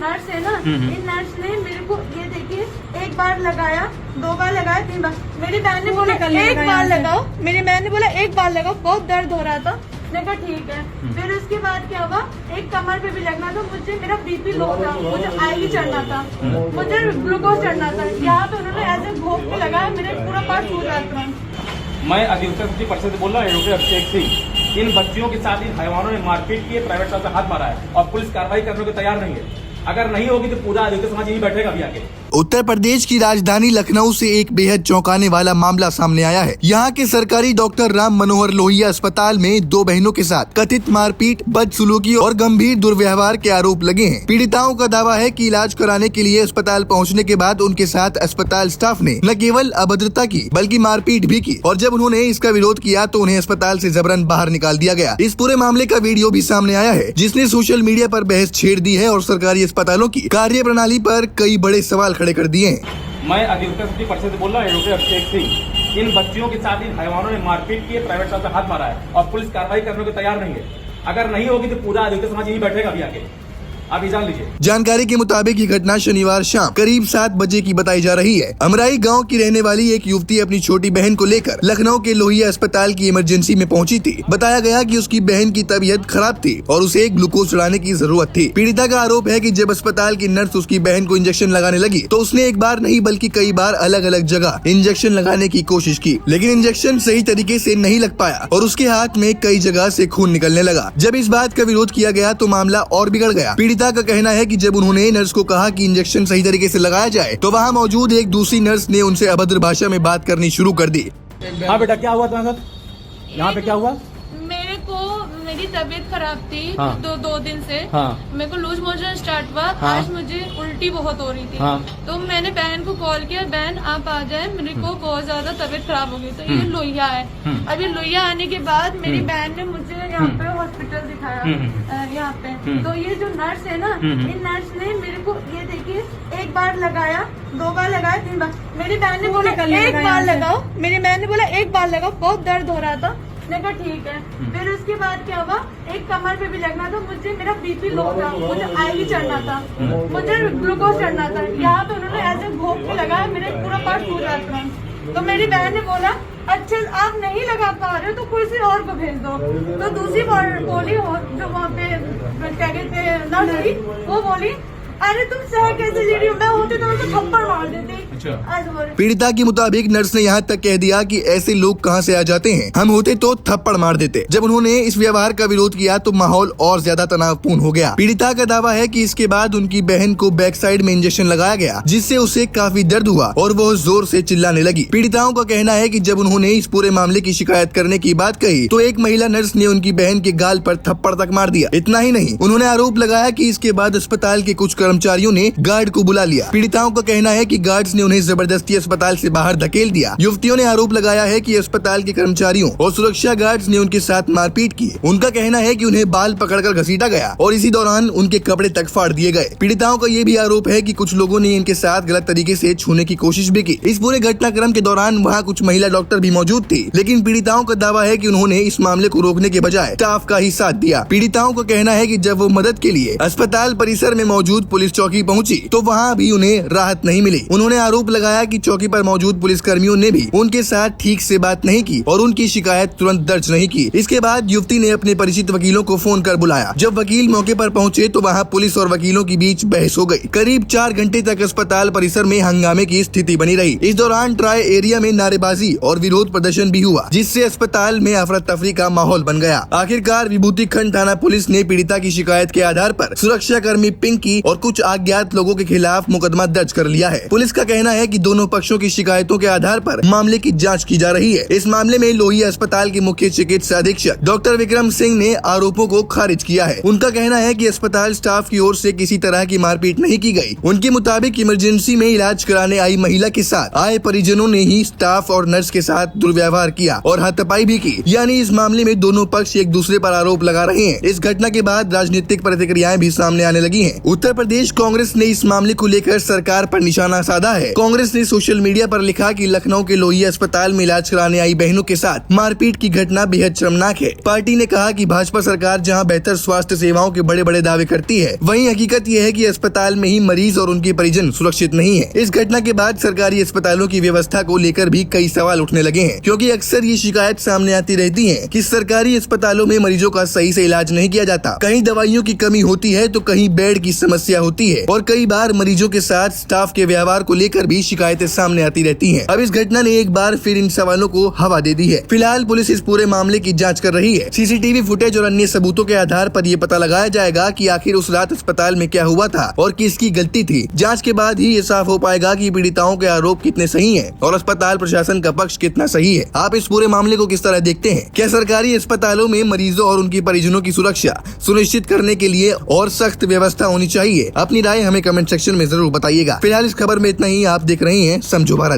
Nurse है ना, इन nurse ने मेरे को ये देखिए एक बार लगाया, 2 बार लगाया, 3 बार। मेरी बहन ने बोला एक बार लगाओ, मेरी बहन ने बोला एक बार लगाओ, बहुत दर्द हो रहा था। मैंने कहा ठीक है। फिर उसके बाद क्या हुआ, एक कमर पे भी लगना था मुझे, मेरा बीपी लो था, मुझे आई चढ़ना था, मुझे ग्लूकोज चढ़ना था। यहाँ पे उन्होंने ऐसे घोप के लगाया, मेरे पूरा पार्ट फूट रहा था। मैं अधिवक्ता समिति परिषद से बोल रहा हूँ, एडवोकेट अभिषेक सिंह। इन बच्चियों के साथ इन हैवानों ने मारपीट की है, प्राइवेट स्टाफ से हाथ मारा है और पुलिस कार्रवाई करने को तैयार नहीं है। अगर नहीं होगी तो पूरा अधिवक्ता समाज यही बैठेगा अभी आके। उत्तर प्रदेश की राजधानी लखनऊ से एक बेहद चौंकाने वाला मामला सामने आया है। यहाँ के सरकारी डॉक्टर राम मनोहर लोहिया अस्पताल में 2 बहनों के साथ कथित मारपीट, बदसलूकी और गंभीर दुर्व्यवहार के आरोप लगे हैं। पीड़िताओं का दावा है कि इलाज कराने के लिए अस्पताल पहुँचने के बाद उनके साथ अस्पताल स्टाफ ने न केवल अभद्रता की बल्कि मारपीट भी की, और जब उन्होंने इसका विरोध किया तो उन्हें अस्पताल से जबरन बाहर निकाल दिया गया। इस पूरे मामले का वीडियो भी सामने आया है, जिसने सोशल मीडिया पर बहस छेड़ दी है और सरकारी अस्पतालों की कार्यप्रणाली पर कई बड़े सवाल खड़े कर दिए हैं। मैं अधिवक्ता समिति परिषद से बोल रहा हूँ, एडवोकेट अभिषेक सिंह। इन बच्चियों के साथ इन हैवानों ने मारपीट की है, प्राइवेट स्टाफ से हाथ मारा है और पुलिस कार्रवाई करने को तैयार नहीं है। अगर नहीं होगी तो पूरा अधिवक्ता समाज यही बैठेगा अभी आके। आप ये जान लीजिए। जानकारी के मुताबिक ये घटना शनिवार शाम करीब 7 बजे की बताई जा रही है। अमराई गांव की रहने वाली एक युवती अपनी छोटी बहन को लेकर लखनऊ के लोहिया अस्पताल की इमरजेंसी में पहुंची थी। बताया गया कि उसकी बहन की तबीयत खराब थी और उसे एक ग्लूकोज चढ़ाने की जरूरत थी। पीड़िता का आरोप है कि जब अस्पताल की नर्स उसकी बहन को इंजेक्शन लगाने लगी तो उसने एक बार नहीं बल्कि कई बार अलग अलग जगह इंजेक्शन लगाने की कोशिश की, लेकिन इंजेक्शन सही तरीके से नहीं लग पाया और उसके हाथ में कई जगह से खून निकलने लगा। जब इस बात का विरोध किया गया तो मामला और बिगड़ गया। पीड़िता का कहना है कि जब उन्होंने नर्स को कहा कि इंजेक्शन सही तरीके से लगाया जाए तो वहां मौजूद एक दूसरी नर्स ने उनसे अभद्र भाषा में बात करनी शुरू कर दी। हाँ बेटा, क्या हुआ तुम्हारे साथ? यहाँ पे क्या हुआ? मेरे को मेरी तबीयत खराब थी, हाँ। 2 दिन से। हाँ। मेरे को लूज मोशन स्टार्ट हुआ। हाँ। आज मुझे उल्टी बहुत हो रही थी। हाँ। तो मैंने बहन को कॉल किया, बहन आप आ जाए, मेरे को बहुत ज्यादा तबीयत खराब हो गई। तो ये लोहिया है। अब ये लोहिया आने के बाद मेरी बहन ने मुझे यहाँ पे हॉस्पिटल दिखाया, यहाँ पे। तो ये जो नर्स है ना, इन नर्स ने मेरे को ये देखिए एक बार लगाया, 2 बार लगाया, 3 बार। मेरी बहन ने बोला एक बार लगाओ, मेरी बहन ने बोला एक बार लगाओ, बहुत दर्द हो रहा था। मैंने कहा ठीक है। फिर उसके बाद क्या हुआ, एक कमर पे भी लगना था मुझे, मेरा बीपी लो था, मुझे आई चढ़ना था, मुझे ग्लूकोज चढ़ना था। यहाँ पे उन्होंने ऐसे घोप के लगाया, मेरे पूरा पार्ट फूट रहा था। तो मेरी बहन ने बोला अच्छा आप नहीं लगा पा रहे हो तो किसी और को भेज दो। तो दूसरी बोली जो वहाँ पे क्या कहते हैं नर्स थी, वो बोली अरे तुम सह कैसे जी रही हो, मैं होती तो मुझे थप्पड़ मार देती। पीड़िता के मुताबिक नर्स ने यहाँ तक कह दिया कि ऐसे लोग कहाँ से आ जाते हैं, हम होते तो थप्पड़ मार देते। जब उन्होंने इस व्यवहार का विरोध किया तो माहौल और ज्यादा तनावपूर्ण हो गया। पीड़िता का दावा है कि इसके बाद उनकी बहन को बैक साइड में इंजेक्शन लगाया गया, जिससे उसे काफी दर्द हुआ और वो जोर से चिल्लाने लगी। पीड़िताओं का कहना है कि जब उन्होंने इस पूरे मामले की शिकायत करने की बात कही तो एक महिला नर्स ने उनकी बहन के गाल पर थप्पड़ तक मार दिया। इतना ही नहीं, उन्होंने आरोप लगाया कि इसके बाद अस्पताल के कुछ कर्मचारियों ने गार्ड को बुला लिया। पीड़िताओं का कहना है कि गार्ड्स ने उन्हें जबरदस्ती अस्पताल से बाहर धकेल दिया। युवतियों ने आरोप लगाया है कि अस्पताल के कर्मचारियों और सुरक्षा गार्ड्स ने उनके साथ मारपीट की। उनका कहना है कि उन्हें बाल पकड़कर घसीटा गया और इसी दौरान उनके कपड़े तक फाड़ दिए गए। पीड़िताओं का ये भी आरोप है कि कुछ लोगों ने इनके साथ गलत तरीके से छूने की कोशिश भी की। इस पूरे घटनाक्रम के दौरान वहाँ कुछ महिला डॉक्टर भी मौजूद थी, लेकिन पीड़िताओं का दावा है कि उन्होंने इस मामले को रोकने के बजाय स्टाफ का ही साथ दिया। पीड़िताओं का कहना है कि जब वो मदद के लिए अस्पताल परिसर में मौजूद पुलिस चौकी पहुंची तो वहां भी उन्हें राहत नहीं मिली। उन्होंने आरोप लगाया कि चौकी पर मौजूद पुलिस कर्मियों ने भी उनके साथ ठीक से बात नहीं की और उनकी शिकायत तुरंत दर्ज नहीं की। इसके बाद युवती ने अपने परिचित वकीलों को फोन कर बुलाया। जब वकील मौके पर पहुंचे तो वहां पुलिस और वकीलों के बीच बहस हो गई। करीब 4 घंटे तक अस्पताल परिसर में हंगामे की स्थिति बनी रही। इस दौरान ट्राई एरिया में नारेबाजी और विरोध प्रदर्शन भी हुआ, जिससे अस्पताल में अफरा तफरी का माहौल बन गया। आखिरकार विभूति खंड थाना पुलिस ने पीड़िता की शिकायत के आधार पर सुरक्षा कर्मी पिंकी और कुछ अज्ञात लोगों के खिलाफ मुकदमा दर्ज कर लिया है। पुलिस का कहना है कि दोनों पक्षों की शिकायतों के आधार पर मामले की जांच की जा रही है। इस मामले में लोहिया अस्पताल के मुख्य चिकित्सा अधीक्षक डॉक्टर विक्रम सिंह ने आरोपों को खारिज किया है। उनका कहना है कि अस्पताल स्टाफ की ओर से किसी तरह की मारपीट नहीं की गई। उनके मुताबिक इमरजेंसी में इलाज कराने आई महिला के साथ आए परिजनों ने ही स्टाफ और नर्स के साथ दुर्व्यवहार किया और हाथापाई भी की। यानी इस मामले में दोनों पक्ष एक दूसरे पर आरोप लगा रहे हैं। इस घटना के बाद राजनीतिक प्रतिक्रियाएं भी सामने आने लगी है। उत्तर प्रदेश प्रदेश कांग्रेस ने इस मामले को लेकर सरकार पर निशाना साधा है। कांग्रेस ने सोशल मीडिया पर लिखा कि लखनऊ के लोहिया अस्पताल में इलाज कराने आई बहनों के साथ मारपीट की घटना बेहद शर्मनाक है। पार्टी ने कहा कि भाजपा सरकार जहां बेहतर स्वास्थ्य सेवाओं के बड़े बड़े दावे करती है, वहीं हकीकत यह है कि अस्पताल में ही मरीज और उनके परिजन सुरक्षित नहीं है। इस घटना के बाद सरकारी अस्पतालों की व्यवस्था को लेकर भी कई सवाल उठने लगे हैं, क्योंकि अक्सर ये शिकायत सामने आती रहती है कि सरकारी अस्पतालों में मरीजों का सही से इलाज नहीं किया जाता। कहीं दवाइयों की कमी होती है तो कहीं बेड की समस्या होती है और कई बार मरीजों के साथ स्टाफ के व्यवहार को लेकर भी शिकायतें सामने आती रहती हैं। अब इस घटना ने एक बार फिर इन सवालों को हवा दे दी है। फिलहाल पुलिस इस पूरे मामले की जांच कर रही है। सीसीटीवी फुटेज और अन्य सबूतों के आधार पर ये पता लगाया जाएगा कि आखिर उस रात अस्पताल में क्या हुआ था और किसकी गलती थी। जांच के बाद ही ये साफ हो पाएगा कि पीड़िताओं के आरोप कितने सही हैं और अस्पताल प्रशासन का पक्ष कितना सही है। आप इस पूरे मामले को किस तरह देखते हैं? क्या सरकारी अस्पतालों में मरीजों और उनके परिजनों की सुरक्षा सुनिश्चित करने के लिए और सख्त व्यवस्था होनी चाहिए? अपनी राय हमें कमेंट सेक्शन में जरूर बताइएगा। फिलहाल इस खबर में इतना ही। आप देख रहे हैं समझो भारत।